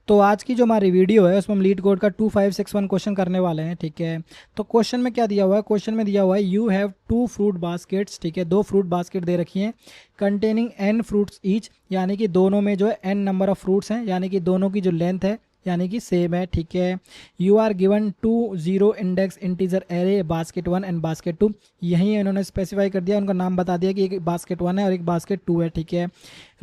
तो आज की जो हमारी वीडियो है उसमें हम लीड कोड का 2561 क्वेश्चन करने वाले हैं। ठीक है, तो क्वेश्चन में क्या दिया हुआ है, क्वेश्चन में दिया हुआ है you have two fruit baskets. ठीक है, दो फ्रूट बास्केट दे रखी हैं कंटेनिंग एन फ्रूट्स ईच, यानी कि दोनों में जो है एन नंबर ऑफ फ्रूट्स हैं, यानी कि दोनों की जो लेंथ है यानी कि सेम है। ठीक है, you are given two zero index integer array basket one and basket two, यही इन्होंने स्पेसिफाई कर दिया, उनका नाम बता दिया कि एक बास्केट वन है और एक बास्केट टू है। ठीक है,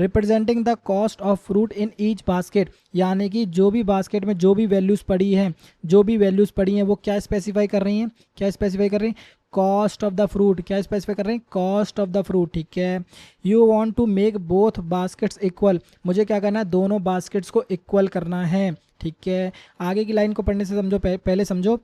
representing the cost of fruit in each basket, यानी कि जो भी बास्केट में जो भी वैल्यूज़ पड़ी हैं, जो भी वैल्यूज़ पड़ी हैं वो क्या स्पेसिफाई कर रही हैं, क्या स्पेसिफाई कर रही हैं, कॉस्ट ऑफ द फ्रूट। क्या स्पेसिफाई कर रहे हैं, कॉस्ट ऑफ द फ्रूट। ठीक है, you want to make both baskets equal, मुझे क्या करना है, दोनों बास्केट्स को इक्वल करना है। ठीक है, आगे की लाइन को पढ़ने से समझो, पहले समझो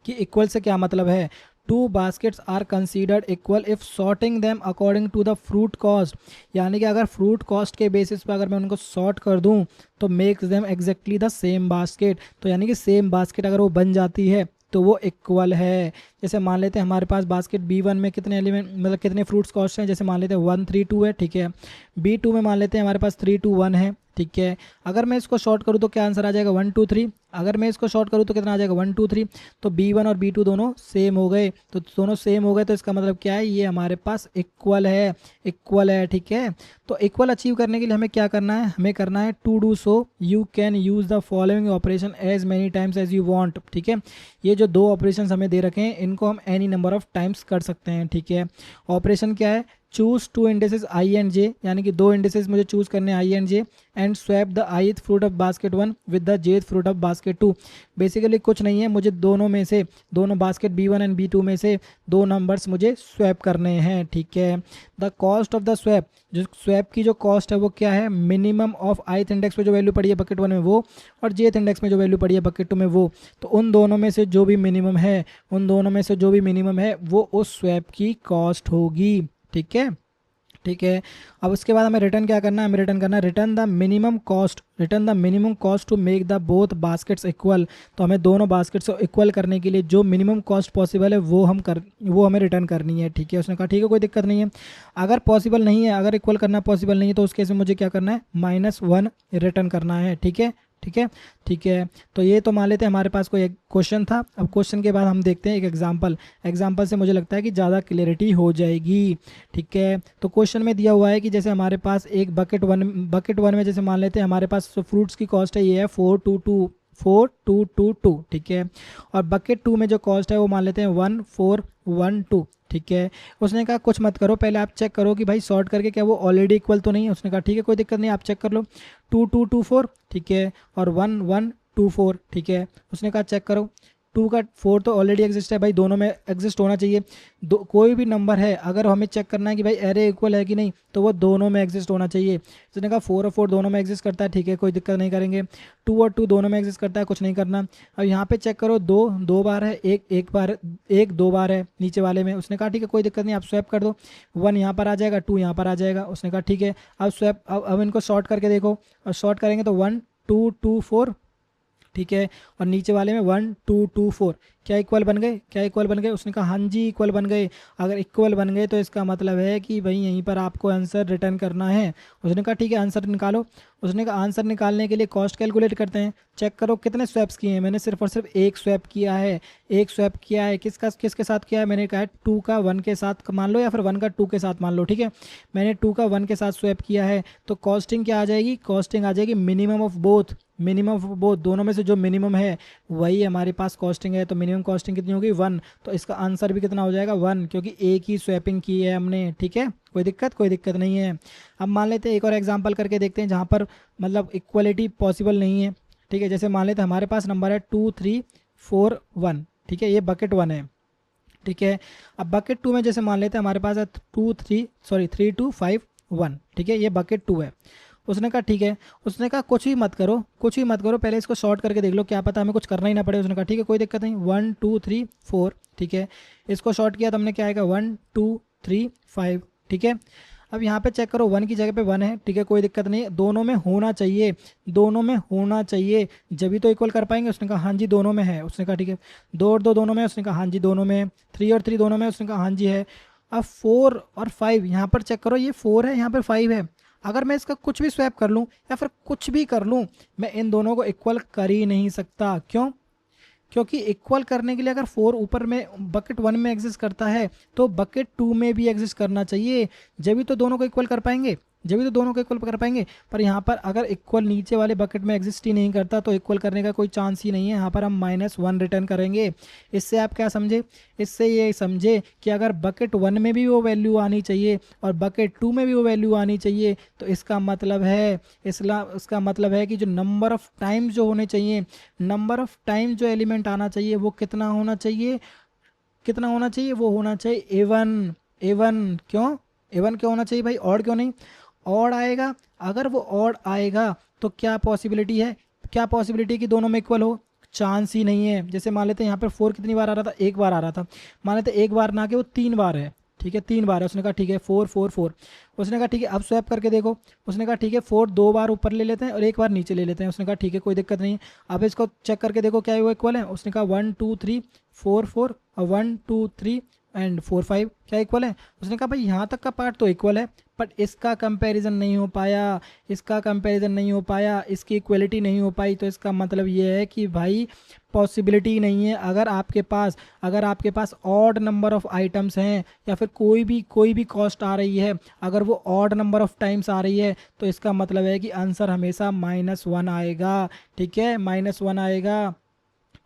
कि इक्वल से क्या मतलब है। Two baskets are considered equal if sorting them according to the fruit cost, यानी कि अगर फ्रूट कॉस्ट के बेसिस पर अगर मैं उनको सॉर्ट कर दूं तो makes them exactly the same basket, तो यानी कि सेम बास्केट अगर वो बन जाती है तो वो इक्वल है। जैसे मान लेते हैं हमारे पास बास्केट B1 में कितने एलिमेंट मतलब कितने फ्रूट्स कॉस्ट हैं, जैसे मान लेते हैं 1 3 2 है। ठीक है, B2 में मान लेते हैं हमारे पास 3 2 1 है। ठीक है, अगर मैं इसको शॉर्ट करूँ तो क्या आंसर आ जाएगा 1 2 3, अगर मैं इसको शॉर्ट करूँ तो कितना आ जाएगा 1 2 3, तो B1 और B2 दोनों सेम हो गए, तो दोनों सेम हो गए तो इसका मतलब क्या है, ये हमारे पास इक्वल है, इक्वल है। ठीक है, तो इक्वल अचीव करने के लिए हमें क्या करना है, हमें करना है to do so you can use the following operation as many times as you want. ठीक है, ये जो दो ऑपरेशन हमें दे रखे हैं इनको हम एनी नंबर ऑफ टाइम्स कर सकते हैं। ठीक है, ऑपरेशन क्या है, choose two indices I and J, यानी कि दो इंडिसेस मुझे चूज करने I and J, and swap the ith fruit of basket one with the jth fruit of basket two. Basically कुछ नहीं है, मुझे दोनों में से, दोनों बास्केट B1 एंड B2 में से दो नंबर्स मुझे स्वैप करने हैं। ठीक है, the cost of the swap, जो स्वैप की जो कॉस्ट है वो क्या है, मिनिमम ऑफ आईथ इंडेक्स में जो वैल्यू पड़ी है बकेट वन में वो, और जेथ इंडेक्स में जो वैल्यू पड़ी है बकेट टू में वो, तो उन दोनों में से जो भी मिनिमम है, उन दोनों में से जो भी मिनिमम है वो उस स्वैप की कॉस्ट होगी। ठीक है, ठीक है, अब उसके बाद हमें रिटर्न क्या करना है, हमें रिटर्न करना है return the minimum cost, return the minimum cost to make the both baskets equal, तो हमें दोनों बास्केट्स को इक्वल करने के लिए जो मिनिमम कॉस्ट पॉसिबल है वो हमें रिटर्न करनी है। ठीक है, उसने कहा ठीक है कोई दिक्कत नहीं है, अगर पॉसिबल नहीं है, अगर इक्वल करना पॉसिबल नहीं है तो उस केस में मुझे क्या करना है, -1 रिटर्न करना है। ठीक है, ठीक है, ठीक है, तो ये तो मान लेते हैं हमारे पास कोई एक क्वेश्चन था। अब क्वेश्चन के बाद हम देखते हैं एक एग्जांपल, एग्जांपल से मुझे लगता है कि ज़्यादा क्लियरिटी हो जाएगी। ठीक है, तो क्वेश्चन में दिया हुआ है कि जैसे हमारे पास एक बकेट वन में जैसे मान लेते हैं हमारे पास फ्रूट्स की कॉस्ट है ये है 4222। ठीक है, और बकेट टू में जो कॉस्ट है वो मान लेते हैं 1412। ठीक है, उसने कहा कुछ मत करो, पहले आप चेक करो कि भाई सॉर्ट करके क्या वो ऑलरेडी इक्वल तो नहीं है। उसने कहा ठीक है कोई दिक्कत नहीं, आप चेक कर लो, 2224। ठीक है, और 1124। ठीक है, उसने कहा चेक करो, 2 का 4 तो ऑलरेडी एग्जिस्ट है भाई, दोनों में एग्जिस्ट होना चाहिए। दो कोई भी नंबर है अगर हमें चेक करना है कि भाई एरे इक्वल है कि नहीं तो वो दोनों में एग्जिस्ट होना चाहिए। उसने कहा 4 और 4 दोनों में एग्जिस्ट करता है, ठीक है कोई दिक्कत नहीं करेंगे। 2 और 2 दोनों में एग्जिस्ट करता है, कुछ नहीं करना। अब यहाँ पे चेक करो, दो बार है, एक दो बार है नीचे वाले में। उसने कहा ठीक है कोई दिक्कत नहीं, आप स्वैप कर दो, 1 यहाँ पर आ जाएगा, 2 यहाँ पर आ जाएगा। उसने कहा ठीक है, अब स्वैप, अब इनको शॉर्ट करके देखो, और शॉर्ट करेंगे तो 1 2 2 4। ठीक है, और नीचे वाले में 1 2 2 4, क्या इक्वल बन गए, क्या इक्वल बन गए। उसने कहा हाँ जी इक्वल बन गए, अगर इक्वल बन गए तो इसका मतलब है कि भाई यहीं पर आपको आंसर रिटर्न करना है। उसने कहा ठीक है आंसर निकालो। उसने कहा आंसर निकालने के लिए कॉस्ट कैलकुलेट करते हैं, चेक करो कितने स्वैप्स किए हैं। मैंने सिर्फ और सिर्फ एक स्वैप किया है, एक स्वैप किया है, किसके साथ किया है, मैंने कहा है 2 का 1 के साथ मान लो, या फिर 1 का 2 के साथ मान लो। ठीक है, मैंने 2 का 1 के साथ स्वैप किया है, तो कॉस्टिंग क्या आ जाएगी, कॉस्टिंग आ जाएगी minimum of both, minimum of both, दोनों में से जो मिनिमम है वही हमारे पास कॉस्टिंग है। तो मिनिमम कॉस्टिंग कितनी होगी 1, तो इसका आंसर भी कितना हो जाएगा 1, क्योंकि एक ही स्वैपिंग की है हमने। ठीक है, कोई दिक्कत नहीं है। अब मान लेते हैं एक और एग्जांपल करके देखते हैं जहाँ पर मतलब इक्वलिटी पॉसिबल नहीं है। ठीक है, जैसे मान लेते हैं हमारे पास नंबर है 2 3 4 1। ठीक है, ये बकेट 1 है। ठीक है, अब बकेट 2 में जैसे मान लेते हैं हमारे पास है 3 2 5 1। ठीक है, ये बकेट 2 है। उसने कहा ठीक है, उसने कहा कुछ भी मत करो, कुछ भी मत करो, पहले इसको शॉर्ट करके देख लो, क्या पता हमें कुछ करना ही ना पड़े। उसने कहा ठीक है कोई दिक्कत नहीं, 1 2 3 4। ठीक है, इसको शॉर्ट किया तो हमने क्या आएगा 1 2 3 5। ठीक है, अब यहाँ पे चेक करो 1 की जगह पे 1 है। ठीक है, कोई दिक्कत नहीं है, दोनों में होना चाहिए, दोनों में होना चाहिए जब भी तो इक्वल कर पाएंगे। उसने कहा हाँ जी दोनों में है। उसने कहा ठीक है, 2 और 2 दोनों में है। उसने कहा हाँ जी दोनों में है। 3 और 3 दोनों में है। उसने कहा हाँ जी है। अब 4 और 5 यहाँ पर चेक करो, ये 4 है यहाँ पर 5 है। अगर मैं इसका कुछ भी स्वैप कर लूँ या फिर कुछ भी कर लूँ, मैं इन दोनों को इक्वल कर ही नहीं सकता। क्यों? क्योंकि इक्वल करने के लिए अगर 4 ऊपर में बकेट 1 में एग्जिस्ट करता है तो बकेट 2 में भी एग्जिस्ट करना चाहिए, जब भी तो दोनों को इक्वल कर पाएंगे, जब भी तो दोनों को इक्वल कर पाएंगे। पर यहाँ पर अगर इक्वल नीचे वाले बकेट में एग्जिस्ट ही नहीं करता तो इक्वल करने का कोई चांस ही नहीं है। यहाँ पर हम -1 रिटर्न करेंगे। इससे आप क्या समझे? इससे ये समझे कि अगर बकेट 1 में भी वो वैल्यू आनी चाहिए और बकेट 2 में भी वो वैल्यू आनी चाहिए, तो इसका मतलब है इसका मतलब है कि जो नंबर ऑफ टाइम्स जो होने चाहिए, नंबर ऑफ टाइम जो एलिमेंट आना चाहिए वो कितना होना चाहिए? कितना होना चाहिए? वो होना चाहिए A1। A1 क्यों? A1 क्यों होना चाहिए भाई? ऑड क्यों नहीं? ऑड आएगा। अगर वो ऑड आएगा तो क्या पॉसिबिलिटी है? क्या पॉसिबिलिटी कि दोनों में इक्वल हो? चांस ही नहीं है। जैसे मान लेते हैं यहाँ पर 4 कितनी बार आ रहा था? एक बार आ रहा था। मान लेते एक बार ना कि वो 3 बार है, ठीक है, 3 बार है। उसने कहा ठीक है 4 4 4। उसने कहा ठीक है अब स्वैप करके देखो। उसने कहा ठीक है 4 2 बार ऊपर ले लेते हैं और एक बार नीचे ले लेते हैं। उसने कहा ठीक है कोई दिक्कत नहीं है। अब इसको चेक करके देखो क्या वो इक्वल है। उसने कहा 1 2 3 4 4 और 1 2 3 एंड 4 5 क्या इक्वल है? उसने कहा भाई यहाँ तक का पार्ट तो इक्वल है, बट इसका कंपैरिजन नहीं हो पाया, इसका कंपैरिजन नहीं हो पाया, इसकी इक्वलिटी नहीं हो पाई। तो इसका मतलब ये है कि भाई पॉसिबिलिटी नहीं है। अगर आपके पास ऑड नंबर ऑफ आइटम्स हैं या फिर कोई भी कॉस्ट आ रही है, अगर वो ऑड नंबर ऑफ टाइम्स आ रही है तो इसका मतलब है कि आंसर हमेशा -1 आएगा। ठीक है, -1 आएगा।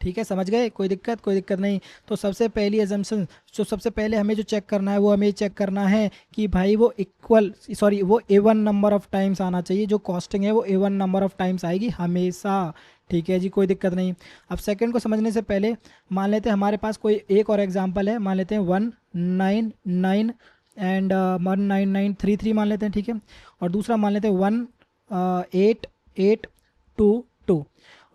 ठीक है, समझ गए? कोई दिक्कत नहीं। तो सबसे पहली एजम्पशन जो सबसे पहले हमें जो चेक करना है वो हमें चेक करना है कि भाई वो वो A1 नंबर ऑफ टाइम्स आना चाहिए। जो कॉस्टिंग है वो A1 नंबर ऑफ टाइम्स आएगी हमेशा। ठीक है जी, कोई दिक्कत नहीं। अब सेकंड को समझने से पहले मान लेते हैं हमारे पास कोई एक और एग्जांपल है। मान लेते हैं 199 एंड 19933 मान लेते हैं, ठीक है। और दूसरा मान लेते हैं 18822।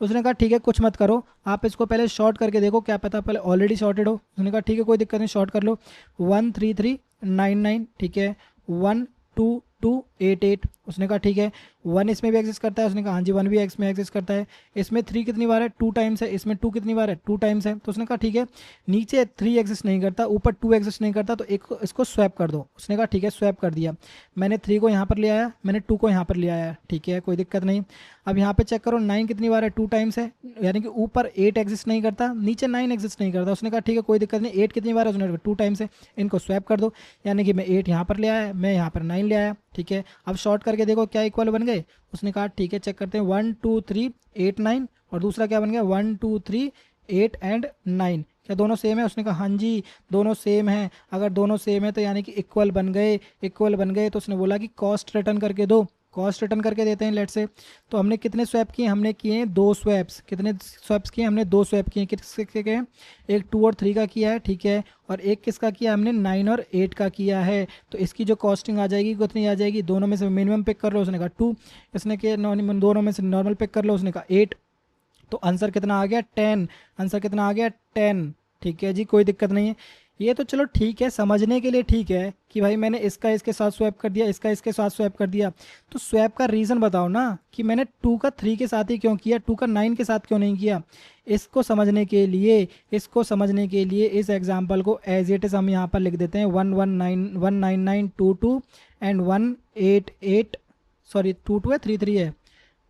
उसने कहा ठीक है कुछ मत करो, आप इसको पहले शॉर्ट करके देखो, क्या पता पहले ऑलरेडी शॉर्टेड हो। उसने कहा ठीक है कोई दिक्कत नहीं, शॉर्ट कर लो। 13399, ठीक है। 12288। उसने कहा ठीक है 1 इसमें भी एग्जिस्ट करता है। उसने कहा हाँ जी 1 भी एक्स में एग्जिस्ट करता है। इसमें 3 कितनी बार है? 2 टाइम्स है। इसमें 2 कितनी बार है? 2 टाइम्स है। तो उसने कहा ठीक है नीचे 3 एग्जिस्ट नहीं करता, ऊपर 2 एग्जिस्ट नहीं करता, तो इसको स्वैप कर दो। उसने कहा ठीक है स्वैप कर दिया। मैंने 3 को यहाँ पर ले आया, मैंने 2 को यहाँ पर ले आया, ठीक है कोई दिक्कत नहीं। अब यहाँ पे चेक करो 9 कितनी बार है? 2 टाइम्स है, यानी कि ऊपर 8 एग्जिस्ट नहीं करता, नीचे 9 एग्जिस्ट नहीं करता। उसने कहा ठीक है कोई दिक्कत नहीं। 8 कितनी बार है? उसने 2 टाइम्स है, इनको स्वैप कर दो। यानी कि मैं 8 यहाँ पर ले आया, मैं यहाँ पर 9 ले आया, ठीक है। अब शॉर्ट करके देखो क्या इक्वल बन गए। उसने कहा ठीक है चेक करते हैं 1 2 3 8 9 और दूसरा क्या बन गया 1 2 3 8 एंड 9। क्या दोनों सेम है? उसने कहा हाँ जी दोनों सेम है। अगर दोनों सेम है तो यानी कि इक्वल बन गए। तो उसने बोला कि कॉस्ट रिटर्न करके दो। कॉस्ट रिटर्न करके देते हैं लेट से। तो हमने कितने स्वैप किए? हमने किए हैं 2 स्वैप्स। कितने स्वैप्स किए? हमने 2 स्वैप किए। किसके किए हैं? एक 2 और 3 का किया है, ठीक है। और एक किसका किया? हमने 9 और 8 का किया है। तो इसकी जो कॉस्टिंग आ जाएगी कितनी आ जाएगी? दोनों में से मिनिमम पिक कर लो। उसने कहा 2। इसने किया दोनों में से नॉर्मल पिक कर लो। उसने कहा 8। तो आंसर कितना आ गया? 10। आंसर कितना आ गया? 10। ठीक है जी, कोई दिक्कत नहीं है। ये तो चलो ठीक है, समझने के लिए ठीक है कि भाई मैंने इसका इसके साथ स्वैप कर दिया, इसका इसके साथ स्वैप कर दिया। तो स्वैप का रीज़न बताओ ना कि मैंने 2 का 3 के साथ ही क्यों किया, 2 का 9 के साथ क्यों नहीं किया। इसको समझने के लिए इस एग्जाम्पल को एज इट इज़ हम यहाँ पर लिख देते हैं 19922 एंड 188 सॉरी 22 है 33 है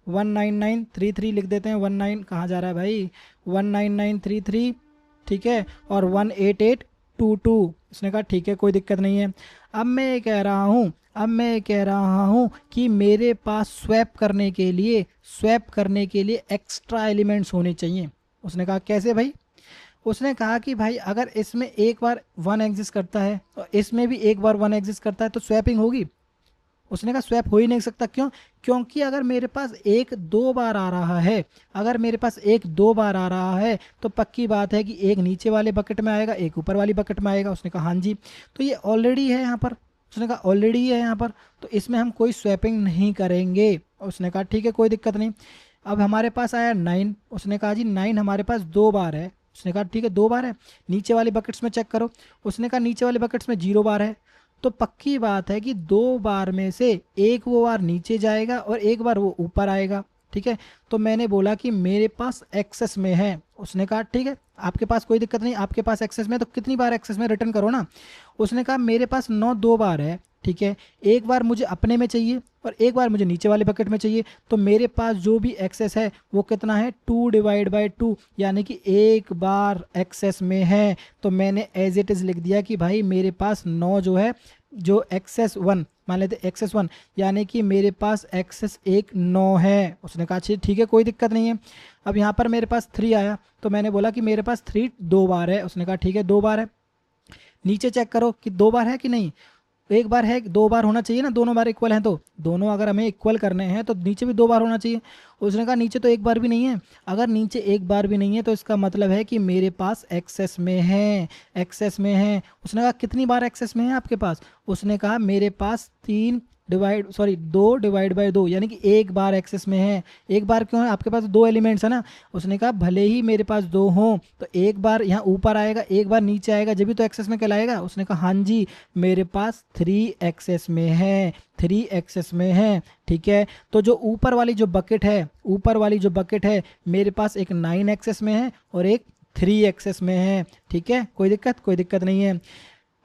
19933 लिख देते हैं। 19 कहाँ जा रहा है भाई? 19933, ठीक है, और 18822। उसने कहा ठीक है कोई दिक्कत नहीं है। अब मैं ये कह रहा हूँ कि मेरे पास स्वैप करने के लिए एक्स्ट्रा एलिमेंट्स होने चाहिए। उसने कहा कैसे भाई? उसने कहा कि भाई अगर इसमें एक बार 1 एग्जिस्ट करता है और इसमें भी एक बार 1 एग्जिस्ट करता है तो स्वैपिंग होगी। उसने कहा स्वैप हो ही नहीं सकता। क्यों? क्योंकि अगर मेरे पास 1 2 बार आ रहा है, तो पक्की बात है कि एक नीचे वाले बकेट में आएगा, एक ऊपर वाली बकेट में आएगा। उसने कहा हाँ जी, तो ये ऑलरेडी है यहाँ पर। उसने कहा ऑलरेडी है यहाँ पर, तो इसमें हम कोई स्वैपिंग नहीं करेंगे। उसने कहा ठीक है कोई दिक्कत नहीं। अब हमारे पास आया 9। उसने कहा जी 9 हमारे पास 2 बार है। उसने कहा ठीक है 2 बार है, नीचे वाले बकेट्स में चेक करो। उसने कहा नीचे वाले बकेट्स में 0 बार है, तो पक्की बात है कि 2 बार में से एक वो बार नीचे जाएगा और एक बार वो ऊपर आएगा, ठीक है। तो मैंने बोला कि मेरे पास एक्सेस में है। उसने कहा ठीक है आपके पास कोई दिक्कत नहीं, आपके पास एक्सेस में, तो कितनी बार एक्सेस में रिटर्न करो ना। उसने कहा मेरे पास 9 2 बार है, ठीक है। एक बार मुझे अपने में चाहिए और एक बार मुझे नीचे वाले बकेट में चाहिए, तो मेरे पास जो भी एक्सेस है वो कितना है 2/2, यानी कि एक बार एक्सेस में है। तो मैंने एज इट इज़ लिख दिया कि भाई मेरे पास 9 जो है, जो एक्सेस 1 मान लेते एक्सेस 1, यानी कि मेरे पास एक्सेस एक 9 है। उसने कहा ठीक है कोई दिक्कत नहीं है। अब यहाँ पर मेरे पास 3 आया, तो मैंने बोला कि मेरे पास 3 2 बार है। उसने कहा ठीक है 2 बार है। नीचे चेक करो कि 2 बार है कि नहीं, एक बार है, 2 बार होना चाहिए ना, दोनों बार इक्वल हैं, तो दोनों अगर हमें इक्वल करने हैं तो नीचे भी 2 बार होना चाहिए। उसने कहा नीचे तो एक बार भी नहीं है। अगर नीचे एक बार भी नहीं है तो इसका मतलब है कि मेरे पास एक्सेस में है, एक्सेस में है। उसने कहा कितनी बार एक्सेस में है आपके पास, उसने कहा मेरे पास 2/2, यानी कि एक बार एक्सेस में है। एक बार क्यों है, आपके पास 2 एलिमेंट्स है ना। उसने कहा भले ही मेरे पास 2 हों तो एक बार यहाँ ऊपर आएगा, एक बार नीचे आएगा, जब भी तो एक्सेस में कहलाएगा। उसने कहा हाँ जी मेरे पास 3 एक्सेस में है, 3 एक्सेस में है। ठीक है, तो जो ऊपर वाली जो बकेट है, ऊपर वाली जो बकेट है मेरे पास एक 9 एक्सेस में है और एक 3 एक्सेस में है। ठीक है, कोई दिक्कत नहीं है।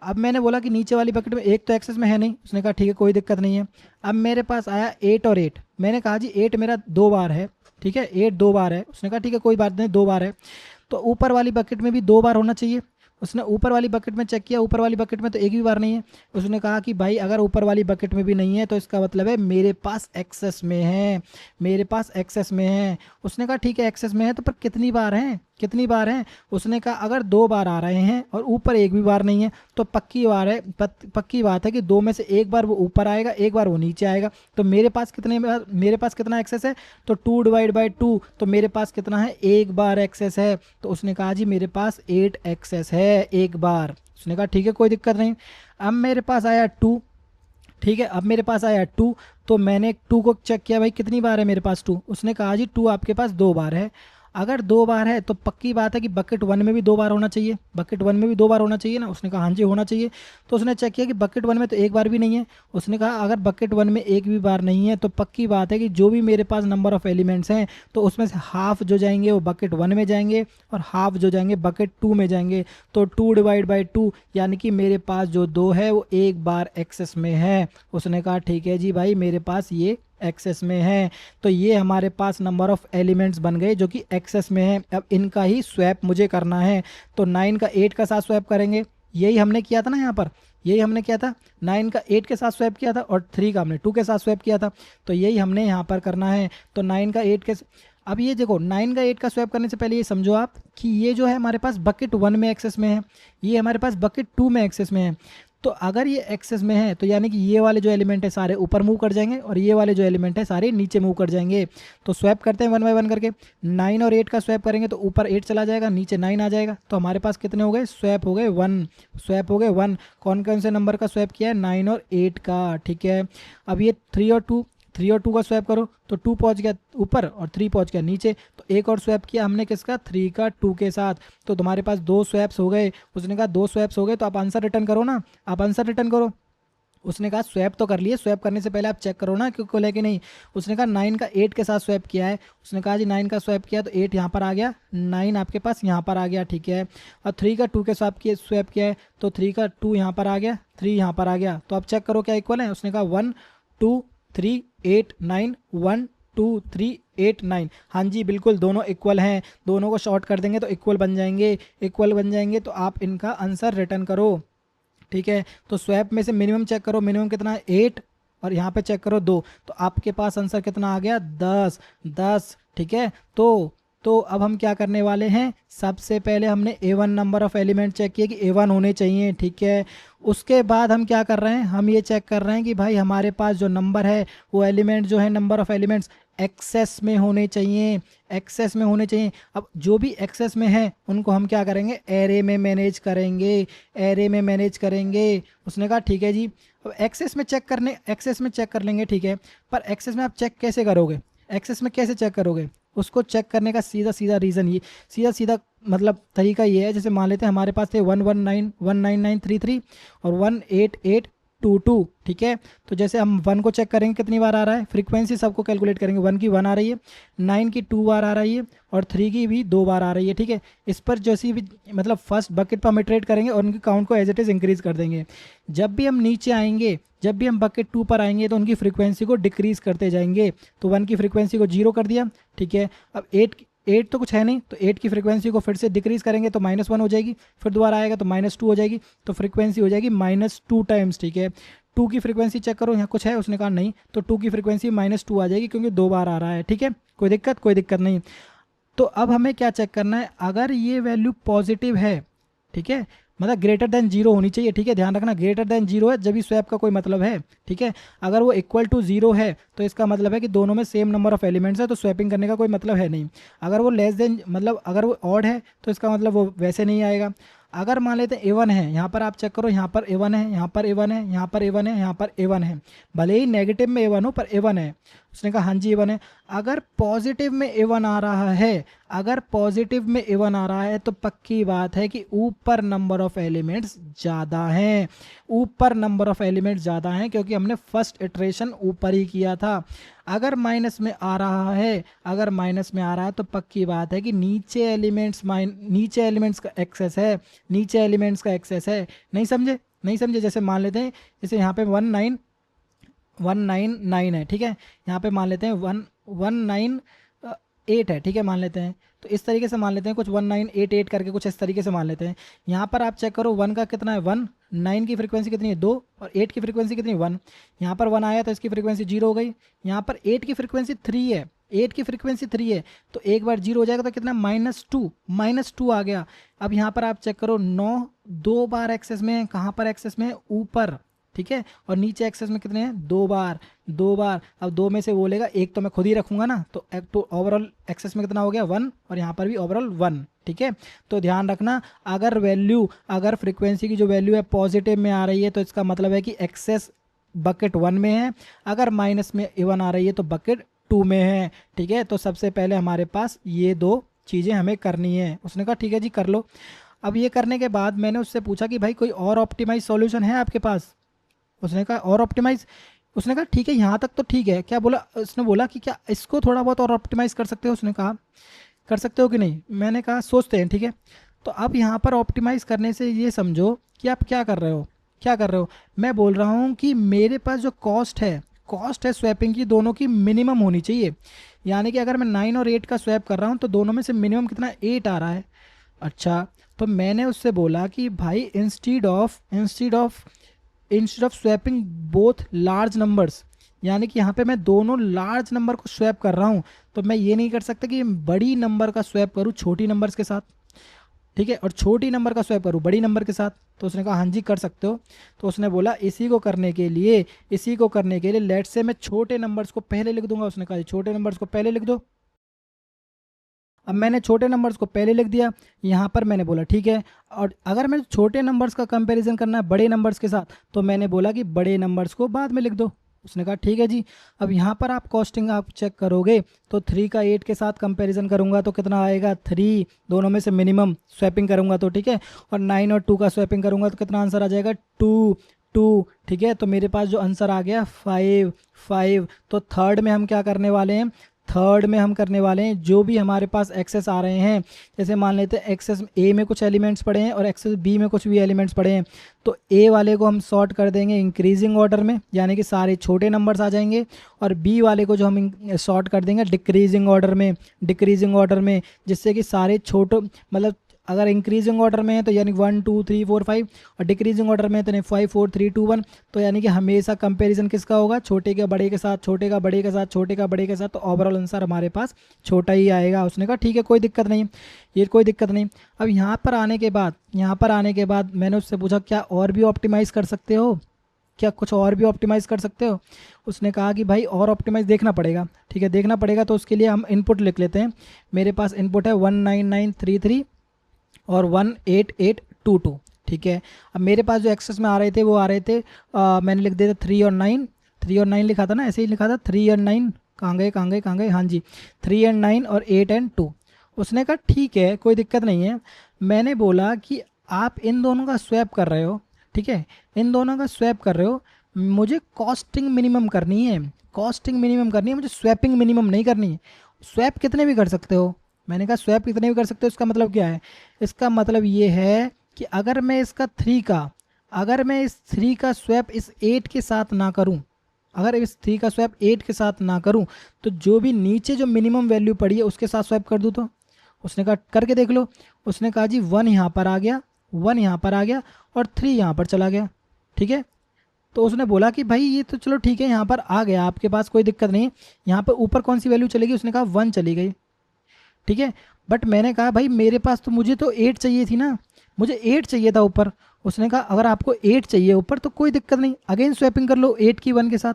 अब मैंने बोला कि नीचे वाली बकेट में एक तो एक्सेस में है नहीं। उसने कहा ठीक है कोई दिक्कत नहीं है। अब मेरे पास आया 8 और 8। मैंने कहा जी 8 मेरा 2 बार है। ठीक है, 8 2 बार है। उसने कहा ठीक है कोई बात नहीं 2 बार है, तो ऊपर वाली बकेट में भी 2 बार होना चाहिए। उसने ऊपर वाली बकेट में चेक किया, ऊपर वाली बकेट में तो एक भी बार नहीं है। उसने कहा कि भाई अगर ऊपर वाली बकेट में भी नहीं है तो इसका मतलब है मेरे पास एक्सेस में है, मेरे पास एक्सेस में है। उसने कहा ठीक है एक्सेस में है, तो पर कितनी बार हैं, कितनी बार हैं। उसने कहा अगर 2 बार आ रहे हैं और ऊपर एक भी बार नहीं है तो पक्की बार है, पक्की बात है कि 2 में से एक बार वो ऊपर आएगा, एक बार वो नीचे आएगा। तो मेरे पास कितने बार, मेरे पास कितना एक्सेस है, तो 2/2, तो मेरे पास कितना है, एक बार एक्सेस है। तो उसने कहा जी मेरे पास 8 एक्सेस है एक बार। उसने कहा ठीक है कोई दिक्कत नहीं। अब मेरे पास आया 2। ठीक है, अब मेरे पास आया 2, तो मैंने 2 को चेक किया भाई कितनी बार है मेरे पास 2। उसने कहा जी 2 आपके पास 2 बार है। अगर 2 बार है तो पक्की बात है कि बकेट 1 में भी 2 बार होना चाहिए, बकेट 1 में भी 2 बार होना चाहिए ना। उसने कहा हाँ जी होना चाहिए। तो उसने चेक किया कि बकेट 1 में तो एक बार भी नहीं है। उसने कहा अगर बकेट 1 में एक भी बार नहीं है तो पक्की बात है कि जो भी मेरे पास नंबर ऑफ एलिमेंट्स हैं तो उसमें से हाफ जो जाएंगे वो बकेट 1 में जाएंगे और हाफ जो जाएंगे बकेट 2 में जाएंगे। तो 2/2, यानी कि मेरे पास जो 2 है वो एक बार एक्सेस में है। उसने कहा ठीक है जी भाई मेरे पास ये एक्सेस में है। तो ये हमारे पास नंबर ऑफ एलिमेंट्स बन गए जो कि एक्सेस में है। अब इनका ही स्वैप मुझे करना है, तो 9 का 8 का साथ स्वैप करेंगे। यही हमने किया था ना, यहाँ पर यही हमने किया था, 9 का 8 के साथ स्वैप किया था और 3 का हमने 2 के साथ स्वैप किया था। तो यही हमने यहाँ पर करना है। तो 9 का 8 के, अब ये देखो 9 का 8 का स्वैप करने से पहले ये समझो आप कि ये जो है हमारे पास बकेट 1 में एक्सेस में है, ये हमारे पास बकेट 2 में एक्सेस में है। तो अगर ये एक्सेस में है तो यानी कि ये वाले जो एलिमेंट है सारे ऊपर मूव कर जाएंगे और ये वाले जो एलिमेंट है सारे नीचे मूव कर जाएंगे। तो स्वैप करते हैं 1 बाय 1 करके। 9 और 8 का स्वैप करेंगे तो ऊपर 8 चला जाएगा, नीचे 9 आ जाएगा। तो हमारे पास कितने हो गए, स्वैप हो गए 1, स्वैप हो गए 1। कौन कौन से नंबर का स्वैप किया है, 9 और 8 का। ठीक है, अब ये 3 और 2 का स्वैप करो तो 2 पहुंच गया ऊपर और 3 पहुंच गया नीचे। तो एक और स्वैप किया हमने किसका, 3 का 2 के साथ। तो तुम्हारे पास 2 स्वैप्स हो गए। उसने कहा 2 स्वैप्स हो गए तो आप आंसर रिटर्न करो ना, आप आंसर रिटर्न करो। उसने कहा स्वैप तो कर लिए, स्वैप करने से पहले आप चेक करो ना क्योंकि लेके नहीं। उसने कहा 9 का 8 के साथ स्वैप किया है। उसने कहा जी 9 का स्वैप किया तो 8 यहाँ पर आ गया, 9 आपके पास यहाँ पर आ गया। ठीक है, और 3 का 2 के साथ स्वैप किया है तो 3 का 2 यहाँ पर आ गया, 3 यहाँ पर आ गया। तो आप चेक करो क्या इक्वल है। उसने कहा 1 2 3 8 9, 1 2 3 8 9। हाँ जी बिल्कुल दोनों इक्वल हैं। दोनों को शॉर्ट कर देंगे तो इक्वल बन जाएंगे, इक्वल बन जाएंगे। तो आप इनका आंसर रिटर्न करो। ठीक है, तो स्वैप में से मिनिमम चेक करो, मिनिमम कितना है 8 और यहाँ पे चेक करो 2। तो आपके पास आंसर कितना आ गया, 10। ठीक है, तो अब हम क्या करने वाले हैं, सबसे पहले हमने A1 number of element check किए कि A1 होने चाहिए। ठीक है, उसके बाद हम क्या कर रहे हैं, हम ये चेक कर रहे हैं कि भाई हमारे पास जो नंबर है वो एलिमेंट जो है नंबर ऑफ एलिमेंट्स एक्सेस में होने चाहिए, एक्सेस में होने चाहिए। अब जो भी एक्सेस में है उनको हम क्या करेंगे, एरे में मैनेज करेंगे, एरे में मैनेज करेंगे। उसने कहा ठीक है जी। अब एक्सेस में चेक कर लेंगे। ठीक है, पर एक्सेस में आप चेक कैसे करोगे, एक्सेस में कैसे चेक करोगे, उसको चेक करने का सीधा रीज़न ये, सीधा मतलब तरीका ये है। जैसे मान लेते हैं हमारे पास थे 119 19933 और 188 2 ठीक है। तो जैसे हम 1 को चेक करेंगे कितनी बार आ रहा है, फ्रीक्वेंसी सबको कैलकुलेट करेंगे, 1 की 1 आ रही है, 9 की 2 बार आ रही है और 3 की भी 2 बार आ रही है, ठीक है। इस पर जैसे भी मतलब फर्स्ट बकेट पर हम इटरेट करेंगे और उनकी काउंट को एज इट इज़ इंक्रीज कर देंगे। जब भी हम नीचे आएंगे, जब भी हम बकेट 2 पर आएंगे तो उनकी फ्रीक्वेंसी को डिक्रीज करते जाएंगे। तो 1 की फ्रीक्वेंसी को 0 कर दिया, ठीक है। अब 8 तो कुछ है नहीं, तो 8 की फ्रीक्वेंसी को फिर से डिक्रीज करेंगे तो -1 हो जाएगी, फिर दोबारा आएगा तो -2 हो जाएगी, तो फ्रीक्वेंसी हो जाएगी -2 टाइम्स, ठीक है। 2 की फ्रीक्वेंसी चेक करो, यहाँ कुछ है, उसने कहा नहीं, तो 2 की फ्रीक्वेंसी -2 आ जाएगी क्योंकि 2 बार आ रहा है, ठीक है। कोई दिक्कत नहीं। तो अब हमें क्या चेक करना है, अगर ये वैल्यू पॉजिटिव है, ठीक है, मतलब ग्रेटर देन 0 होनी चाहिए, ठीक है। ध्यान रखना ग्रेटर देन 0 है जब भी स्वैप का कोई मतलब है, ठीक है। अगर वो इक्वल टू 0 है तो इसका मतलब है कि दोनों में सेम नंबर ऑफ एलिमेंट्स है, तो स्वैपिंग करने का कोई मतलब है नहीं। अगर वो लेस देन मतलब अगर वो ऑड है तो इसका मतलब वो वैसे नहीं आएगा। अगर मान लेते हैं A1 है, यहाँ पर आप चेक करो, यहाँ पर A1 है, यहाँ पर A1 है, यहाँ पर A1 है, यहाँ पर A1 है, भले ही नेगेटिव में A1 हो पर A1 है। उसने कहा हाँ जी A1 है। अगर पॉजिटिव में A1 आ रहा है, अगर पॉजिटिव में A1 आ रहा है तो पक्की बात है कि ऊपर नंबर ऑफ एलिमेंट्स ज़्यादा हैं, ऊपर नंबर ऑफ एलिमेंट्स ज़्यादा हैं, क्योंकि हमने फर्स्ट इटरेशन ऊपर ही किया था। अगर माइनस में आ रहा है, अगर माइनस में आ रहा है तो पक्की बात है कि नीचे एलिमेंट्स का एक्सेस है, नीचे एलिमेंट्स का एक्सेस है। नहीं समझे? नहीं समझे? जैसे मान लेते हैं, जैसे यहाँ पे 19199 है, ठीक है। यहाँ पे मान लेते हैं 198 है, ठीक है, मान लेते हैं। तो इस तरीके से मान लेते हैं, कुछ 1988 करके कुछ इस तरीके से मान लेते हैं। यहाँ पर आप चेक करो 1 का कितना है 1, 9 की फ्रीक्वेंसी कितनी है 2 और 8 की फ्रीक्वेंसी कितनी है 1। यहाँ पर 1 आया तो इसकी फ्रीक्वेंसी 0 हो गई। यहाँ पर 8 की फ्रीक्वेंसी 3 है, 8 की फ्रीक्वेंसी 3 है, तो एक बार 0 हो जाएगा तो कितना -2 आ गया। अब यहाँ पर आप चेक करो 9 2 बार एक्सेस में है, कहाँ पर एक्सेस में है, ऊपर, ठीक है। और नीचे एक्सेस में कितने हैं, 2 बार। अब 2 में से वो लेगा, एक तो मैं खुद ही रखूंगा ना, तो ओवरऑल एक्सेस में कितना हो गया 1 और यहाँ पर भी ओवरऑल 1, ठीक है। तो ध्यान रखना, अगर फ्रीक्वेंसी की जो वैल्यू है पॉजिटिव में आ रही है तो इसका मतलब है कि एक्सेस बकेट 1 में है, अगर माइनस में 1 आ रही है तो बकेट 2 में है, ठीक है। तो सबसे पहले हमारे पास ये 2 चीज़ें हमें करनी है। उसने कहा ठीक है जी कर लो। अब ये करने के बाद मैंने उससे पूछा कि भाई कोई और ऑप्टिमाइज सॉल्यूशन है आपके पास। उसने कहा और ऑप्टिमाइज, उसने कहा ठीक है यहाँ तक तो ठीक है। क्या बोला उसने, बोला कि क्या इसको थोड़ा बहुत और ऑप्टिमाइज कर सकते हो। उसने कहा कर सकते हो कि नहीं। मैंने कहा सोचते हैं, ठीक है। तो अब यहाँ पर ऑप्टिमाइज करने से ये समझो कि आप क्या कर रहे हो। मैं बोल रहा हूँ कि मेरे पास जो कॉस्ट है स्वैपिंग की, दोनों की मिनिमम होनी चाहिए। यानी कि अगर मैं 9 और 8 का स्वैप कर रहा हूँ तो दोनों में से मिनिमम कितना 8 आ रहा है। अच्छा, तो मैंने उससे बोला कि भाई instead of swapping both large numbers, यानी कि यहाँ पे मैं दोनों लार्ज नंबर को स्वैप कर रहा हूँ, तो मैं ये नहीं कर सकता कि बड़ी नंबर का स्वैप करूँ छोटी नंबर्स के साथ, ठीक है, और छोटी नंबर का स्वैप करूँ बड़ी नंबर के साथ। तो उसने कहा हाँ जी कर सकते हो। तो उसने बोला इसी को करने के लिए लेट से मैं छोटे नंबर्स को पहले लिख दूंगा। उसने कहा छोटे नंबर्स को पहले लिख दो। अब मैंने छोटे नंबर्स को पहले लिख दिया, यहाँ पर मैंने बोला ठीक है। और अगर मैं छोटे नंबर्स का कंपैरिजन करना है बड़े नंबर्स के साथ तो मैंने बोला कि बड़े नंबर्स को बाद में लिख दो। उसने कहा ठीक है जी। अब यहाँ पर आप कॉस्टिंग आप चेक करोगे तो 3 का 8 के साथ कंपैरिजन करूँगा तो कितना आएगा 3, दोनों में से मिनिमम स्वैपिंग करूँगा तो, ठीक है। और 9 और 2 का स्वैपिंग करूँगा तो कितना आंसर आ जाएगा 2, ठीक है। तो मेरे पास जो आंसर आ गया 5। तो थर्ड में हम क्या करने वाले हैं, जो भी हमारे पास एक्सेस आ रहे हैं, जैसे मान लेते हैं एक्सेस ए में कुछ एलिमेंट्स पड़े हैं और एक्सेस बी में कुछ भी एलिमेंट्स पड़े हैं, तो ए वाले को हम सॉर्ट कर देंगे इंक्रीजिंग ऑर्डर में, यानी कि सारे छोटे नंबर्स आ जाएंगे। और बी वाले को जो हम सॉर्ट कर देंगे डिक्रीजिंग ऑर्डर में, जिससे कि सारे छोटे मतलब अगर इंक्रीजिंग ऑर्डर में है तो यानी 1 2 3 4 5 और डिक्रीजिंग ऑर्डर में है तो नहीं 5 4 3 2 1। तो यानी कि हमेशा कंपैरिजन किसका होगा, छोटे के बड़े के साथ, छोटे का बड़े के साथ, छोटे का बड़े के साथ। तो ओवरऑल आंसर हमारे पास छोटा ही आएगा। उसने कहा ठीक है कोई दिक्कत नहीं, ये कोई दिक्कत नहीं। अब यहाँ पर आने के बाद मैंने उससे पूछा क्या और भी ऑप्टिमाइज़ कर सकते हो, क्या कुछ और भी ऑप्टिमाइज़ कर सकते हो। उसने कहा कि भाई और ऑप्टिमाइज़ देखना पड़ेगा, ठीक है देखना पड़ेगा। तो उसके लिए हम इनपुट लिख लेते हैं। मेरे पास इनपुट है 19933 और 18822, ठीक है। अब मेरे पास जो एक्सेस में आ रहे थे वो आ रहे थे मैंने लिख दिया था 3 और 9 लिखा था ना, ऐसे ही लिखा था 3 और 9 कहाँ गए, हाँ जी 3 और 9 और 8 और 2। उसने कहा ठीक है कोई दिक्कत नहीं है। मैंने बोला कि आप इन दोनों का स्वैप कर रहे हो, ठीक है, इन दोनों का स्वैप कर रहे हो, मुझे कॉस्टिंग मिनिमम करनी है, कॉस्टिंग मिनिमम करनी है, मुझे स्वैपिंग मिनिमम नहीं करनी है। स्वैप कितने भी कर सकते हो, मैंने कहा स्वैप कितने भी कर सकते हो। इसका मतलब क्या है, इसका मतलब ये है कि अगर मैं इसका 3 का, अगर मैं इस 3 का स्वैप इस 8 के साथ ना करूं, अगर इस 3 का स्वैप 8 के साथ ना करूं, तो जो भी नीचे जो मिनिमम वैल्यू पड़ी है उसके साथ स्वैप कर दूं। तो उसने कहा करके देख लो। उसने कहा जी 1 यहाँ पर आ गया, 1 यहाँ पर आ गया और 3 यहाँ पर चला गया, ठीक है। तो उसने बोला कि भाई ये तो चलो ठीक है, यहाँ पर आ गया आपके पास, कोई दिक्कत नहीं है। यहाँ पर ऊपर कौन सी वैल्यू चलेगी, उसने कहा 1 चली गई, ठीक है। बट मैंने कहा भाई मेरे पास तो, मुझे तो 8 चाहिए थी ना, मुझे 8 चाहिए था ऊपर। उसने कहा अगर आपको 8 चाहिए ऊपर तो कोई दिक्कत नहीं, अगेन स्वैपिंग कर लो 8 की 1 के साथ।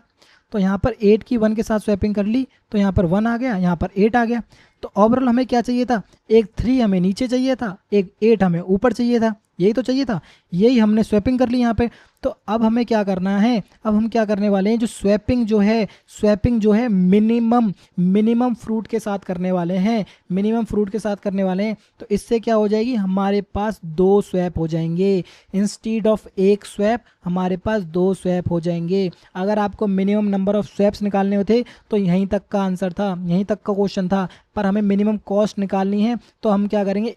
तो यहाँ पर 8 की 1 के साथ स्वैपिंग कर ली, तो यहाँ पर 1 आ गया, यहाँ पर 8 आ गया। तो ओवरऑल हमें क्या चाहिए था, एक 3 हमें नीचे चाहिए था, एक 8 हमें ऊपर चाहिए था, यही तो चाहिए था, यही हमने स्वैपिंग कर ली यहाँ पे। तो अब हमें क्या करना है, अब हम क्या करने वाले हैं, जो स्वैपिंग जो है, स्वैपिंग जो है मिनिमम, मिनिमम फ्रूट के साथ करने वाले हैं, मिनिमम फ्रूट के साथ करने वाले हैं। तो इससे क्या हो जाएगी, हमारे पास 2 स्वैप हो जाएंगे, इंस्टीड ऑफ एक स्वैप हमारे पास 2 स्वैप हो जाएंगे। अगर आपको मिनिमम नंबर ऑफ स्वैप्स निकालने होते तो यहीं तक का आंसर था, यहीं तक का क्वेश्चन था। पर हमें मिनिमम कॉस्ट निकालनी है, तो हम क्या करेंगे,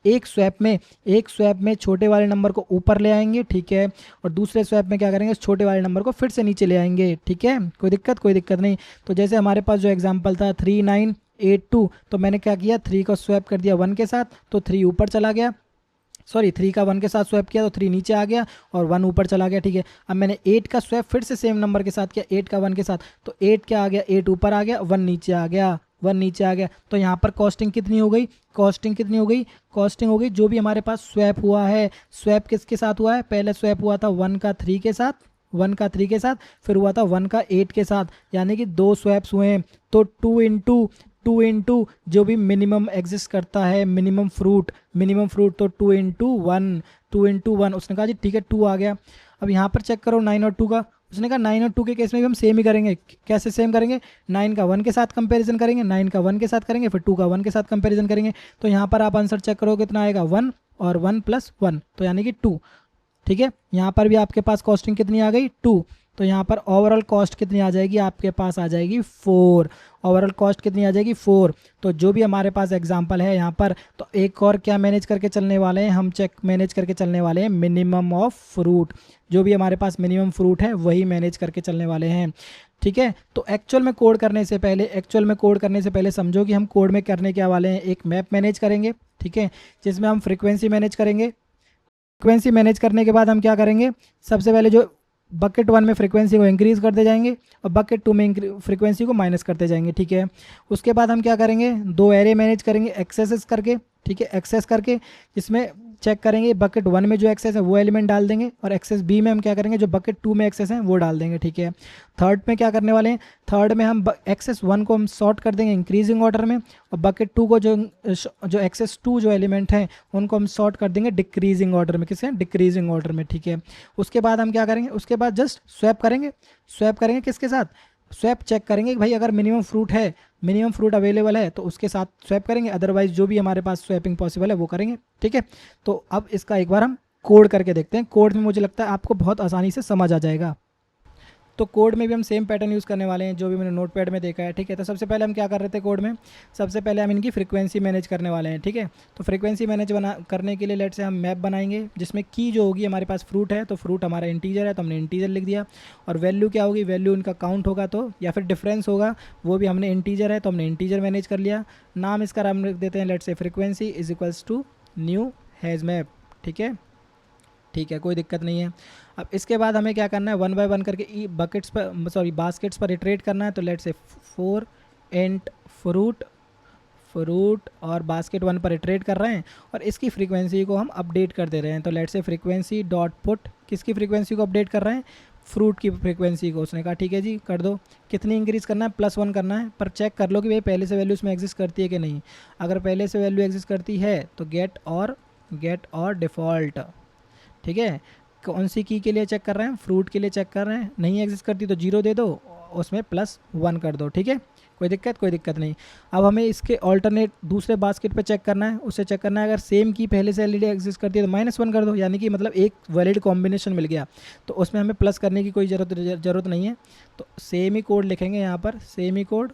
एक स्वैप में, एक स्वैप में छोटे वाले नंबर को ऊपर ले आएंगे, ठीक है, और दूसरे स्वैप में क्या करेंगे, छोटे वाले नंबर को फिर से नीचे ले आएंगे, ठीक है। कोई दिक्कत, कोई दिक्कत नहीं। तो जैसे हमारे पास जो एग्जांपल था 3982, तो मैंने क्या किया, 3 का स्वैप कर दिया 1 के साथ, तो 3 ऊपर चला गया, सॉरी 3 का 1 के साथ स्वैप किया तो 3 नीचे आ गया और 1 ऊपर चला गया, ठीक है। अब मैंने 8 का स्वैप फिर से सेम नंबर के साथ किया, 8 का 1 के साथ, तो 8 क्या आ गया, 8 ऊपर आ गया, 1 नीचे आ गया, 1 नीचे आ गया। तो यहाँ पर कॉस्टिंग कितनी हो गई, कॉस्टिंग कितनी हो गई, कॉस्टिंग हो गई जो भी हमारे पास स्वैप हुआ है। स्वैप किसके साथ हुआ है, पहले स्वैप हुआ था 1 का 3 के साथ, 1 का 3 के साथ, फिर हुआ था 1 का 8 के साथ, यानी कि 2 स्वैप्स हुए हैं। तो 2 इंटू जो भी मिनिमम एग्जिस्ट करता है, मिनिमम फ्रूट, मिनिमम फ्रूट, तो 2 इंटू 1, 2 इंटू 1। उसने कहा जी ठीक है 2 आ गया। अब यहाँ पर चेक करो 9 और 2 का। उसने कहा 9 और 2 के केस में भी हम सेम ही करेंगे। कैसे सेम करेंगे, 9 का 1 के साथ कंपैरिजन करेंगे, 9 का 1 के साथ करेंगे, फिर 2 का 1 के साथ कंपैरिजन करेंगे। तो यहाँ पर आप आंसर चेक करो कितना आएगा, 1 और 1 प्लस 1, तो यानी कि 2, ठीक है। यहाँ पर भी आपके पास कॉस्टिंग कितनी आ गई, 2। तो यहाँ पर ओवरऑल कॉस्ट कितनी आ जाएगी, आपके पास आ जाएगी 4। ओवरऑल कॉस्ट कितनी आ जाएगी, 4। तो जो भी हमारे पास एग्जांपल है यहाँ पर, तो एक और क्या मैनेज करके चलने वाले हैं हम, चेक मैनेज करके चलने वाले हैं मिनिमम ऑफ फ्रूट। जो भी हमारे पास मिनिमम फ्रूट है वही मैनेज करके चलने वाले हैं, ठीक है। तो एक्चुअल में कोड करने से पहले, एक्चुअल में कोड करने से पहले समझो कि हम कोड में करने क्या वाले हैं। एक मैप मैनेज करेंगे, ठीक है, जिसमें हम फ्रीक्वेंसी मैनेज करेंगे। फ्रीक्वेंसी मैनेज करने के बाद हम क्या करेंगे, सबसे पहले जो बकेट 1 में फ्रीक्वेंसी को इंक्रीज़ करते जाएंगे और बकेट 2 में फ्रीक्वेंसी को माइनस करते जाएंगे, ठीक है। उसके बाद हम क्या करेंगे, 2 एरे मैनेज करेंगे एक्सेस करके, ठीक है, एक्सेस करके, जिसमें चेक करेंगे बकेट 1 में जो एक्सेस है वो एलिमेंट डाल देंगे और एक्सेस बी में हम क्या करेंगे, जो बकेट 2 में एक्सेस है वो डाल देंगे, ठीक है। थर्ड में क्या करने वाले हैं, थर्ड में हम एक्सेस 1 को हम सॉर्ट कर देंगे इंक्रीजिंग ऑर्डर में, और बकेट 2 को जो एक्सेस 2 जो एलिमेंट हैं उनको हम सॉर्ट कर देंगे डिक्रीजिंग ऑर्डर में, किसके, डिक्रीजिंग ऑर्डर में, ठीक है। उसके बाद हम क्या करेंगे, उसके बाद जस्ट स्वैप करेंगे, स्वैप करेंगे किसके साथ, स्वैप चेक करेंगे कि भाई अगर मिनिमम फ्रूट है, मिनिमम फ्रूट अवेलेबल है तो उसके साथ स्वैप करेंगे, अदरवाइज जो भी हमारे पास स्वैपिंग पॉसिबल है वो करेंगे, ठीक है। तो अब इसका एक बार हम कोड करके देखते हैं। कोड में मुझे लगता है आपको बहुत आसानी से समझ आ जाएगा। तो कोड में भी हम सेम पैटर्न यूज़ करने वाले हैं जो भी मैंने नोटपैड में देखा है, ठीक है। तो सबसे पहले हम क्या कर रहे थे कोड में, सबसे पहले हम इनकी फ्रीक्वेंसी मैनेज करने वाले हैं, ठीक है। तो फ्रीक्वेंसी मैनेज करने के लिए लेट से हम मैप बनाएंगे, जिसमें की जो होगी हमारे पास फ्रूट है, तो फ्रूट हमारा इंटीजर है तो हमने इंटीजर लिख दिया, और वैल्यू क्या होगी, वैल्यू उनका काउंट होगा तो, या फिर डिफरेंस होगा, वो भी हमने इंटीजर है तो हमने इंटीजर मैनेज कर लिया। नाम इसका हम लिख देते हैं let say frequency is equals to new hash map, ठीक है, ठीक है, कोई दिक्कत नहीं है। अब इसके बाद हमें क्या करना है, 1 बाय 1 करके बकेट्स पर, सॉरी बास्केट्स पर इटरेट करना है। तो लेट से 4 इंट फ्रूट, फ्रूट और बास्केट 1 पर इटरेट कर रहे हैं और इसकी फ्रीक्वेंसी को हम अपडेट कर दे रहे हैं। तो late say frequency dot put, किसकी फ्रीक्वेंसी को अपडेट कर रहे हैं, फ्रूट की फ्रीक्वेंसी को। उसने कहा ठीक है जी कर दो। कितनी इंक्रीज़ करना है, +1 करना है, पर चेक कर लो कि भाई पहले से वैल्यू इसमें एग्जिस्ट करती है कि नहीं। अगर पहले से वैल्यू एग्जिस्ट करती है तो गेट और डिफ़ॉल्ट, ठीक है। कौन सी की के लिए चेक कर रहे हैं, फ्रूट के लिए चेक कर रहे हैं, नहीं एग्जिस्ट करती तो 0 दे दो, उसमें +1 कर दो, ठीक है, कोई दिक्कत नहीं। अब हमें इसके ऑल्टरनेट दूसरे बास्केट पे चेक करना है, उससे चेक करना है अगर सेम की पहले से एलईडी एग्जिस्ट करती है तो -1 कर दो, यानी कि मतलब एक वैलिड कॉम्बिनेशन मिल गया, तो उसमें हमें प्लस करने की कोई ज़रूरत नहीं है। तो सेम ही कोड लिखेंगे यहाँ पर, सेम ही कोड,